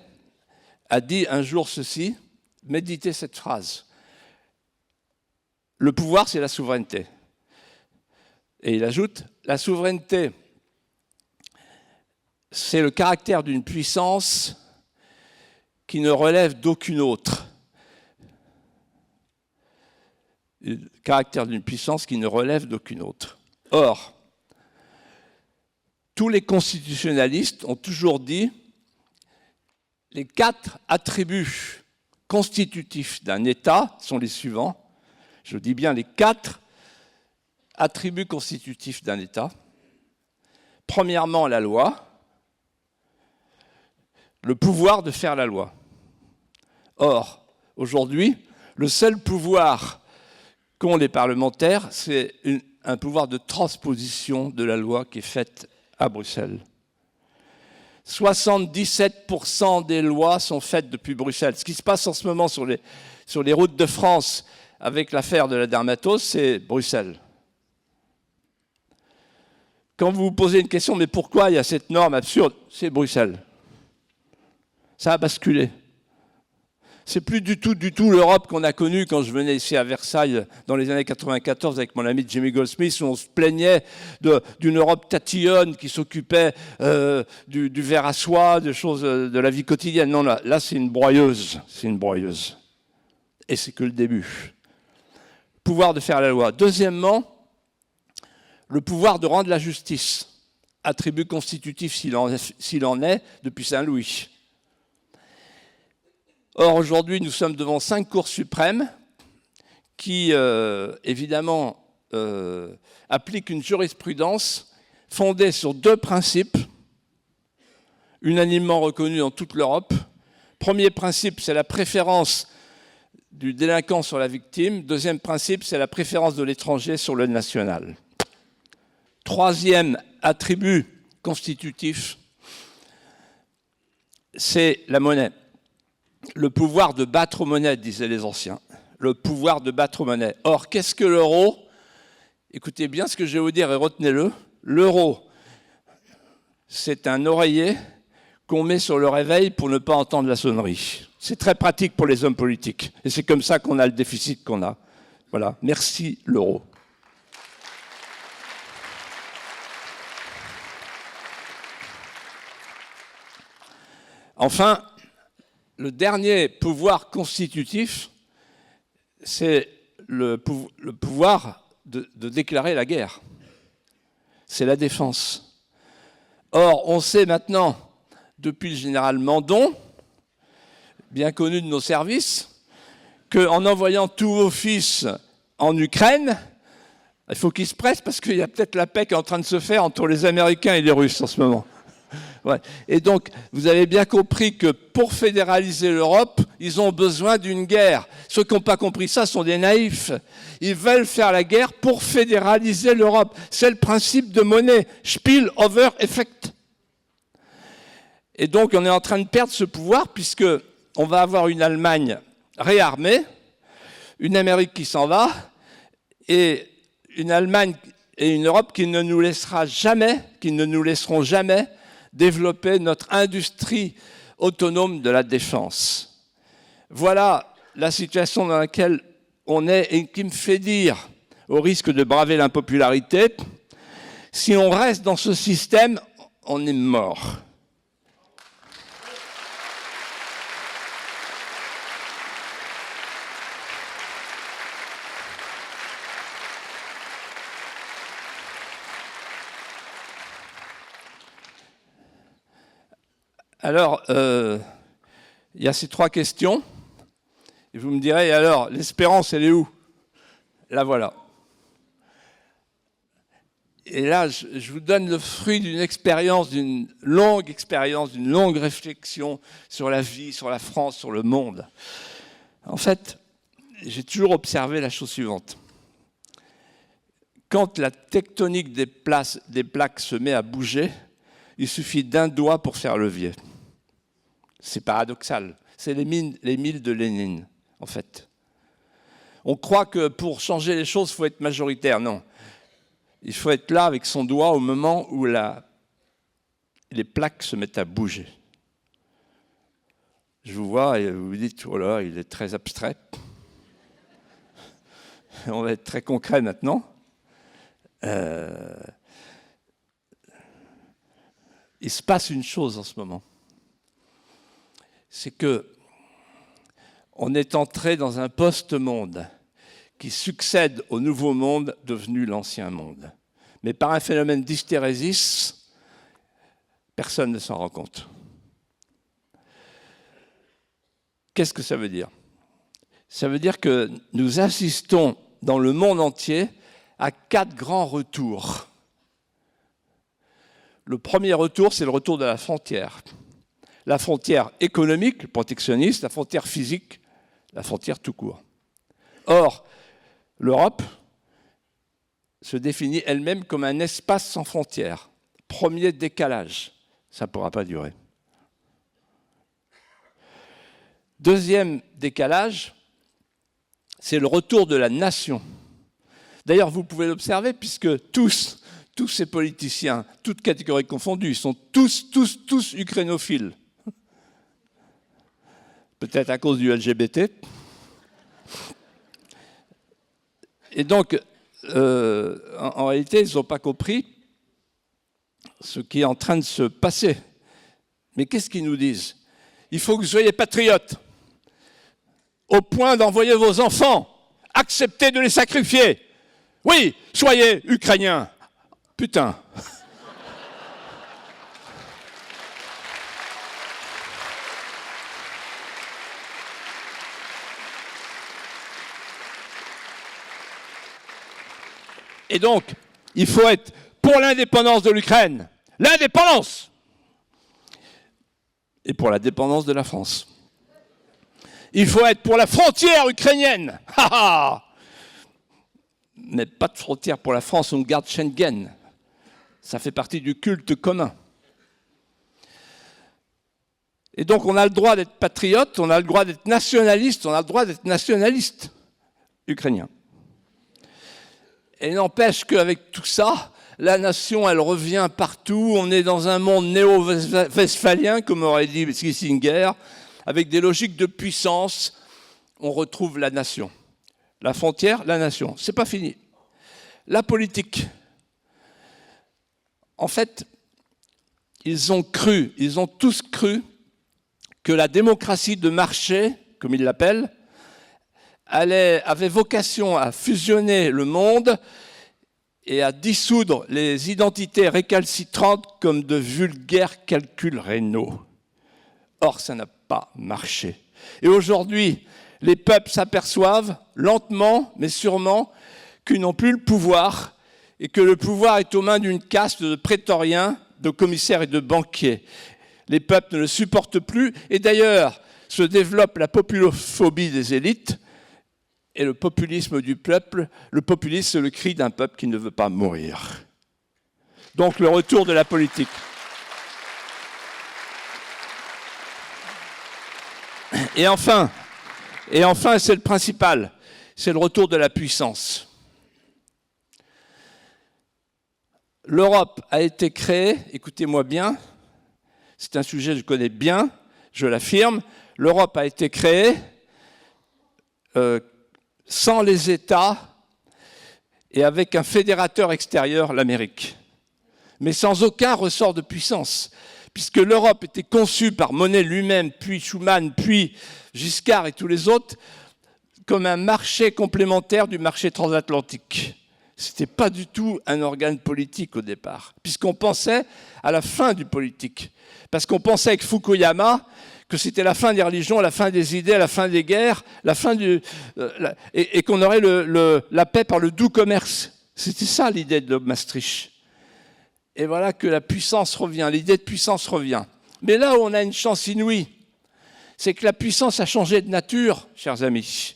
B: a dit un jour ceci, méditez cette phrase. Le pouvoir, c'est la souveraineté. Et il ajoute, la souveraineté, c'est le caractère d'une puissance qui ne relève d'aucune autre. Le caractère d'une puissance qui ne relève d'aucune autre. Or, tous les constitutionnalistes ont toujours dit les 4 attributs constitutifs d'un État sont les suivants. Je dis bien les 4 attributs constitutifs d'un État. Premièrement, la loi, le pouvoir de faire la loi. Or, aujourd'hui, le seul pouvoir qu'ont les parlementaires, c'est un pouvoir de transposition de la loi qui est faite à Bruxelles. 77% des lois sont faites depuis Bruxelles. Ce qui se passe en ce moment sur les routes de France avec l'affaire de la dermatose, c'est Bruxelles. Quand vous vous posez une question, mais pourquoi il y a cette norme absurde? C'est Bruxelles. Ça a basculé. C'est plus du tout l'Europe qu'on a connue quand je venais ici à Versailles dans les années 94 avec mon ami Jimmy Goldsmith, où on se plaignait d'une Europe tatillonne qui s'occupait du verre à soie, de choses de la vie quotidienne. Non, là c'est une broyeuse. C'est une broyeuse. Et c'est que le début. Pouvoir de faire la loi. Deuxièmement, le pouvoir de rendre la justice. Attribut constitutif s'il en est depuis Saint-Louis. Or, aujourd'hui, nous sommes devant 5 cours suprêmes qui, évidemment, appliquent une jurisprudence fondée sur 2 principes, unanimement reconnus dans toute l'Europe. Premier principe, c'est la préférence du délinquant sur la victime. Deuxième principe, c'est la préférence de l'étranger sur le national. Troisième attribut constitutif, c'est la monnaie. Le pouvoir de battre monnaie, disaient les anciens. Le pouvoir de battre monnaie. Or, qu'est-ce que l'euro? Écoutez bien ce que je vais vous dire et retenez-le. L'euro, c'est un oreiller qu'on met sur le réveil pour ne pas entendre la sonnerie. C'est très pratique pour les hommes politiques. Et c'est comme ça qu'on a le déficit qu'on a. Voilà. Merci l'euro. Enfin, le dernier pouvoir constitutif, c'est le pouvoir de déclarer la guerre. C'est la défense. Or, on sait maintenant, depuis le général Mandon, bien connu de nos services, qu'en envoyant tous vos fils en Ukraine, il faut qu'ils se pressent parce qu'il y a peut-être la paix qui est en train de se faire entre les Américains et les Russes en ce moment. Ouais. Et donc, vous avez bien compris que pour fédéraliser l'Europe, ils ont besoin d'une guerre. Ceux qui n'ont pas compris ça sont des naïfs. Ils veulent faire la guerre pour fédéraliser l'Europe. C'est le principe de monnaie. Spill-over-effect. Et donc, on est en train de perdre ce pouvoir puisqu'on va avoir une Allemagne réarmée, une Amérique qui s'en va, et une Allemagne et une Europe qui ne nous laisseront jamais développer notre industrie autonome de la défense. Voilà la situation dans laquelle on est et qui me fait dire, au risque de braver l'impopularité, si on reste dans ce système, on est mort. Alors, il y a ces 3 questions. Et vous me direz, alors, l'espérance, elle est où? La voilà. Et là, je vous donne le fruit d'une longue expérience, d'une longue réflexion sur la vie, sur la France, sur le monde. En fait, j'ai toujours observé la chose suivante. Quand la tectonique des plaques se met à bouger, il suffit d'un doigt pour faire levier. C'est paradoxal. C'est les milles de Lénine, en fait. On croit que pour changer les choses, il faut être majoritaire. Non. Il faut être là avec son doigt au moment où les plaques se mettent à bouger. Je vous vois et vous vous dites, oh là, il est très abstrait. On va être très concret maintenant. Il se passe une chose en ce moment. C'est que on est entré dans un post-monde qui succède au nouveau monde devenu l'ancien monde. Mais par un phénomène d'hystérésis, personne ne s'en rend compte. Qu'est-ce que ça veut dire? Ça veut dire que nous assistons dans le monde entier à 4 grands retours. Le premier retour, c'est le retour de la frontière. La frontière économique, le protectionniste, la frontière physique, la frontière tout court. Or, l'Europe se définit elle-même comme un espace sans frontières. Premier décalage, ça ne pourra pas durer. Deuxième décalage, c'est le retour de la nation. D'ailleurs, vous pouvez l'observer puisque tous ces politiciens, toutes catégories confondues, sont tous ukrainophiles. Peut-être à cause du LGBT. Et donc, en réalité, ils n'ont pas compris ce qui est en train de se passer. Mais qu'est-ce qu'ils nous disent? Il faut que vous soyez patriotes, au point d'envoyer vos enfants, acceptez de les sacrifier. Oui, soyez ukrainiens. Putain. Et donc, il faut être pour l'indépendance de l'Ukraine. L'indépendance! Et pour la dépendance de la France. Il faut être pour la frontière ukrainienne. Mais pas de frontière pour la France, on garde Schengen. Ça fait partie du culte commun. Et donc on a le droit d'être patriote, on a le droit d'être nationaliste, on a le droit d'être nationaliste ukrainien. Et n'empêche qu'avec tout ça, la nation, elle revient partout. On est dans un monde néo-westphalien, comme aurait dit Kissinger, avec des logiques de puissance. On retrouve la nation. La frontière, la nation. C'est pas fini. La politique. En fait, ils ont tous cru que la démocratie de marché, comme il l'appelle, avait vocation à fusionner le monde et à dissoudre les identités récalcitrantes comme de vulgaires calculs rénaux. Or, ça n'a pas marché. Et aujourd'hui, les peuples s'aperçoivent, lentement mais sûrement, qu'ils n'ont plus le pouvoir et que le pouvoir est aux mains d'une caste de prétoriens, de commissaires et de banquiers. Les peuples ne le supportent plus et d'ailleurs se développe la populophobie des élites et le populisme du peuple. Le populisme, c'est le cri d'un peuple qui ne veut pas mourir. Donc le retour de la politique. Et enfin, c'est le principal, c'est le retour de la puissance. L'Europe a été créée, écoutez-moi bien, c'est un sujet que je connais bien, je l'affirme, l'Europe a été créée sans les États et avec un fédérateur extérieur, l'Amérique, mais sans aucun ressort de puissance, puisque l'Europe était conçue par Monnet lui-même, puis Schuman, puis Giscard et tous les autres, comme un marché complémentaire du marché transatlantique. Ce n'était pas du tout un organe politique au départ, puisqu'on pensait à la fin du politique. Parce qu'on pensait avec Fukuyama que c'était la fin des religions, la fin des idées, la fin des guerres, la fin et qu'on aurait la paix par le doux commerce. C'était ça l'idée de Maastricht. Et voilà que la puissance revient, l'idée de puissance revient. Mais là où on a une chance inouïe, c'est que la puissance a changé de nature, chers amis.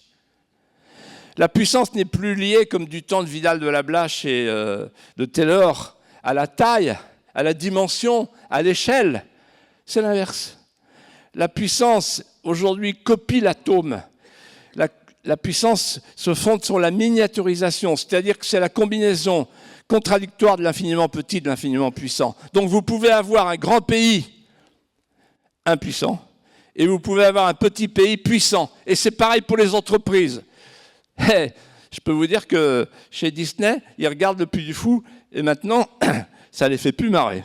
B: La puissance n'est plus liée, comme du temps de Vidal de la Blache et de Taylor, à la taille, à la dimension, à l'échelle. C'est l'inverse. La puissance, aujourd'hui, copie l'atome. La puissance se fonde sur la miniaturisation, c'est-à-dire que c'est la combinaison contradictoire de l'infiniment petit et de l'infiniment puissant. Donc vous pouvez avoir un grand pays impuissant et vous pouvez avoir un petit pays puissant. Et c'est pareil pour les entreprises. Hey, je peux vous dire que chez Disney, ils regardent le Puy du Fou et maintenant, ça les fait plus marrer.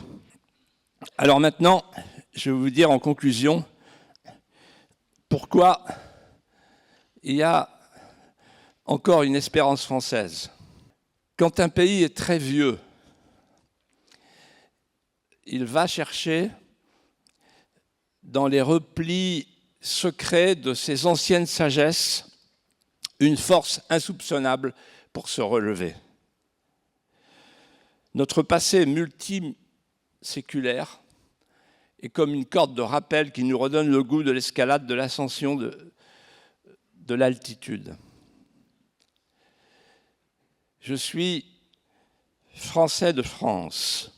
B: Alors maintenant, je vais vous dire en conclusion pourquoi il y a encore une espérance française. Quand un pays est très vieux, il va chercher dans les replis secrets de ses anciennes sagesses une force insoupçonnable pour se relever. Notre passé multiséculaire est comme une corde de rappel qui nous redonne le goût de l'escalade, de l'ascension, de l'altitude. Je suis français de France.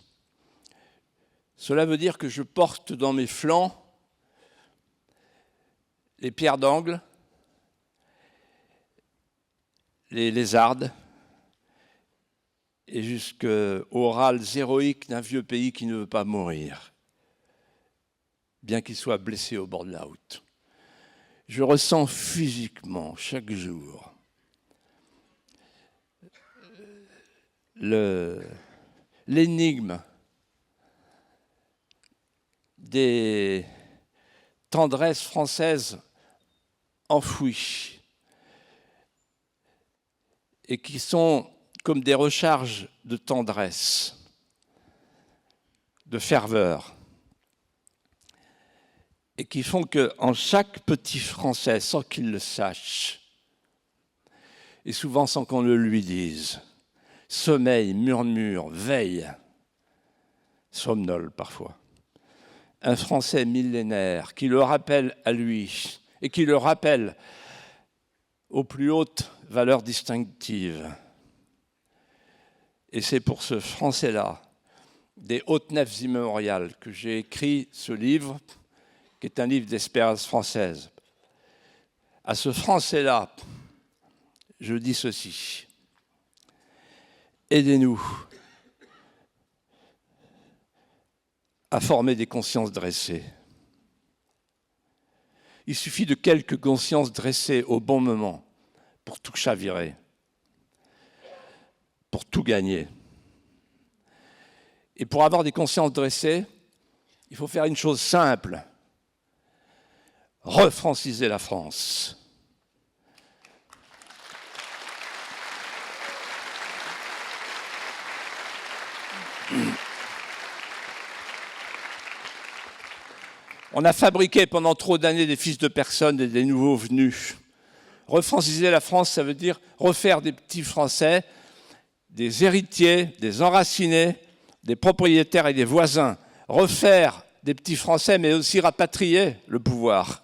B: Cela veut dire que je porte dans mes flancs les pierres d'angle, les lézardes, et jusqu'aux râles héroïques d'un vieux pays qui ne veut pas mourir, bien qu'il soit blessé au bord de la route. Je ressens physiquement, chaque jour, l'énigme des tendresses françaises enfouies et qui sont comme des recharges de tendresse, de ferveur, et qui font qu'en chaque petit Français, sans qu'il le sache, et souvent sans qu'on le lui dise, sommeille, murmure, veille, somnole parfois, un Français millénaire qui le rappelle à lui et qui le rappelle aux plus hautes valeurs distinctives. Et c'est pour ce Français-là, des hautes nefs immémoriales, que j'ai écrit ce livre, qui est un livre d'espérance française. À ce Français-là, je dis ceci: aidez-nous à former des consciences dressées. Il suffit de quelques consciences dressées au bon moment pour tout chavirer, pour tout gagner. Et pour avoir des consciences dressées, il faut faire une chose simple. refranciser la France. On a fabriqué pendant trop d'années des fils de personnes et des nouveaux venus. Refranciser la France, ça veut dire refaire des petits Français, des héritiers, des enracinés, des propriétaires et des voisins. Refaire des petits Français, mais aussi rapatrier le pouvoir.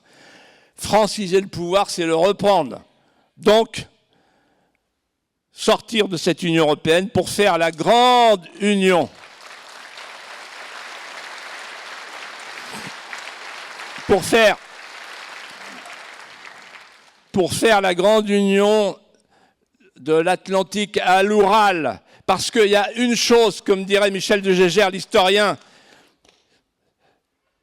B: Franciser le pouvoir, c'est le reprendre. Donc, sortir de cette Union européenne pour faire la grande union. Pour faire la grande union de l'Atlantique à l'Oural. Parce qu'il y a une chose, comme dirait Michel de Gégère, l'historien,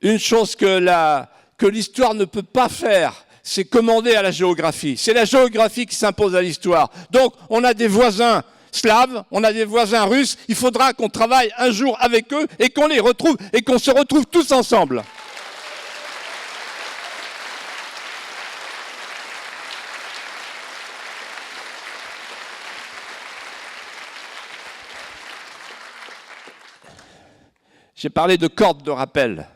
B: une chose que l'histoire ne peut pas faire, c'est commander à la géographie. C'est la géographie qui s'impose à l'histoire. Donc, on a des voisins slaves, on a des voisins russes, il faudra qu'on travaille un jour avec eux et qu'on les retrouve et qu'on se retrouve tous ensemble. J'ai parlé de cordes de rappel.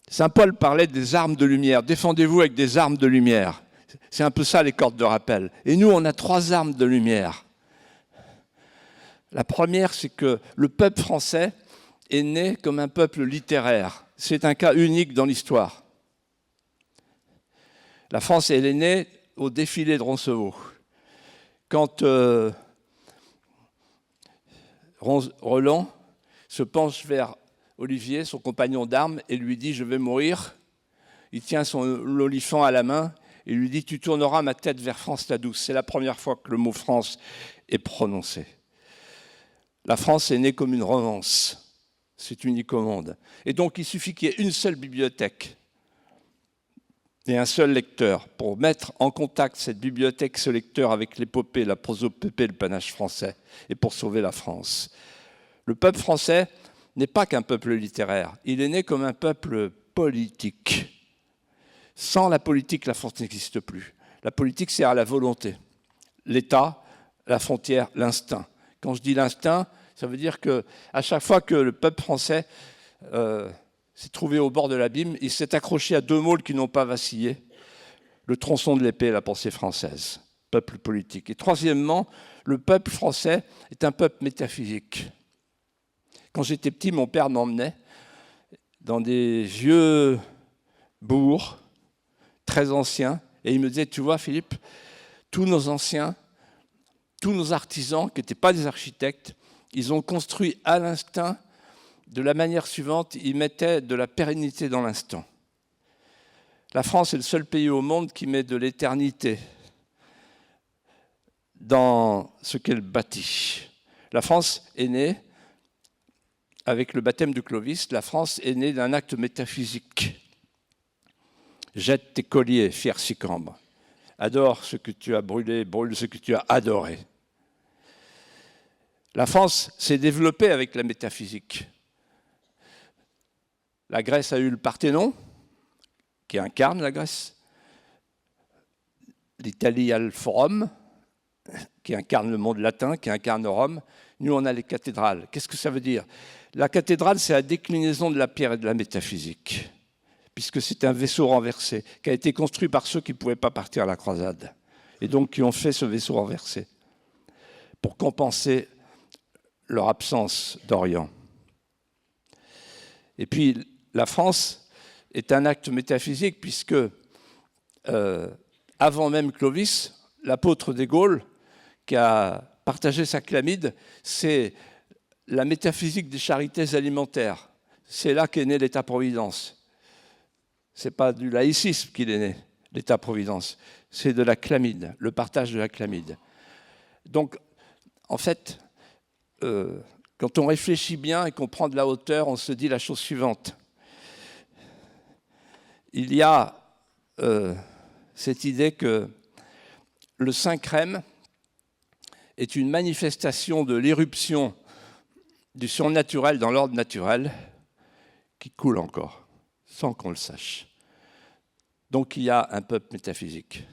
B: Saint Paul parlait des armes de lumière. Défendez-vous avec des armes de lumière. C'est un peu ça les cordes de rappel. Et nous, on a 3 armes de lumière. La première, c'est que le peuple français est né comme un peuple littéraire. C'est un cas unique dans l'histoire. La France, elle est née au défilé de Roncevaux. Quand Roland se penche vers Olivier, son compagnon d'armes, et lui dit « Je vais mourir ». Il tient son olifant à la main et lui dit « Tu tourneras ma tête vers France la douce ». C'est la première fois que le mot « France » est prononcé. La France est née comme une romance. C'est unique au monde. Et donc, il suffit qu'il y ait une seule bibliothèque et un seul lecteur pour mettre en contact cette bibliothèque, ce lecteur, avec l'épopée, la prosopopée, le panache français, et pour sauver la France. Le peuple français n'est pas qu'un peuple littéraire. Il est né comme un peuple politique. Sans la politique, la France n'existe plus. La politique sert à la volonté. L'État, la frontière, l'instinct. Quand je dis l'instinct, ça veut dire qu'à chaque fois que le peuple français s'est trouvé au bord de l'abîme, il s'est accroché à 2 mots qui n'ont pas vacillé. Le tronçon de l'épée et la pensée française. Peuple politique. Et troisièmement, le peuple français est un peuple métaphysique. Quand j'étais petit, mon père m'emmenait dans des vieux bourgs très anciens et il me disait « Tu vois, Philippe, tous nos anciens, tous nos artisans qui n'étaient pas des architectes, ils ont construit à l'instinct de la manière suivante, ils mettaient de la pérennité dans l'instant. La France est le seul pays au monde qui met de l'éternité dans ce qu'elle bâtit. La France est née avec le baptême de Clovis, la France est née d'un acte métaphysique. Jette tes colliers, fier Sicambre. Adore ce que tu as brûlé, brûle ce que tu as adoré. La France s'est développée avec la métaphysique. La Grèce a eu le Parthénon, qui incarne la Grèce. L'Italie a le Forum, qui incarne le monde latin, qui incarne Rome. Nous, on a les cathédrales. Qu'est-ce que ça veut dire? La cathédrale, c'est la déclinaison de la pierre et de la métaphysique, puisque c'est un vaisseau renversé, qui a été construit par ceux qui ne pouvaient pas partir à la croisade, et donc qui ont fait ce vaisseau renversé, pour compenser leur absence d'Orient. Et puis, la France est un acte métaphysique, puisque, avant même Clovis, l'apôtre des Gaules, qui a partagé sa chlamyde, c'est la métaphysique des charités alimentaires. C'est là qu'est né l'État-providence. Ce n'est pas du laïcisme qu'il est né, l'État-providence. C'est de la chlamyde, le partage de la chlamyde. Donc, en fait, quand on réfléchit bien et qu'on prend de la hauteur, on se dit la chose suivante. Il y a cette idée que le Saint-Crème est une manifestation de l'éruption du surnaturel dans l'ordre naturel qui coule encore, sans qu'on le sache. Donc il y a un peuple métaphysique.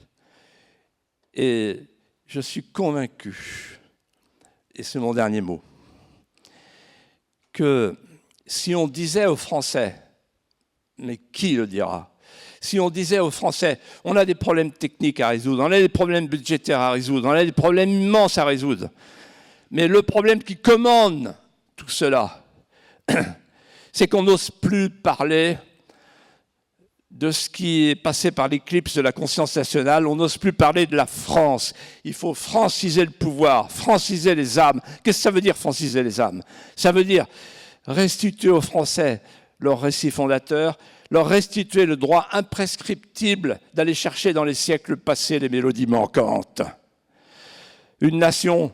B: Et je suis convaincu, et c'est mon dernier mot, que si on disait aux Français, mais qui le dira? Si on disait aux Français, on a des problèmes techniques à résoudre, on a des problèmes budgétaires à résoudre, on a des problèmes immenses à résoudre, mais le problème qui commande tout cela, c'est qu'on n'ose plus parler de ce qui est passé par l'éclipse de la conscience nationale, on n'ose plus parler de la France. Il faut franciser le pouvoir, franciser les âmes. Qu'est-ce que ça veut dire, franciser les âmes? Ça veut dire restituer aux Français leur récit fondateur, leur restituer le droit imprescriptible d'aller chercher dans les siècles passés les mélodies manquantes. Une nation,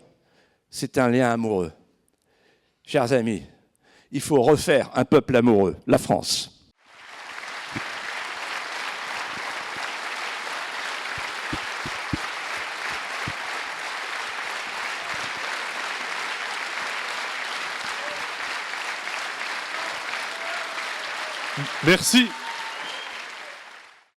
B: c'est un lien amoureux. Chers amis, il faut refaire un peuple amoureux, la France.
C: Merci.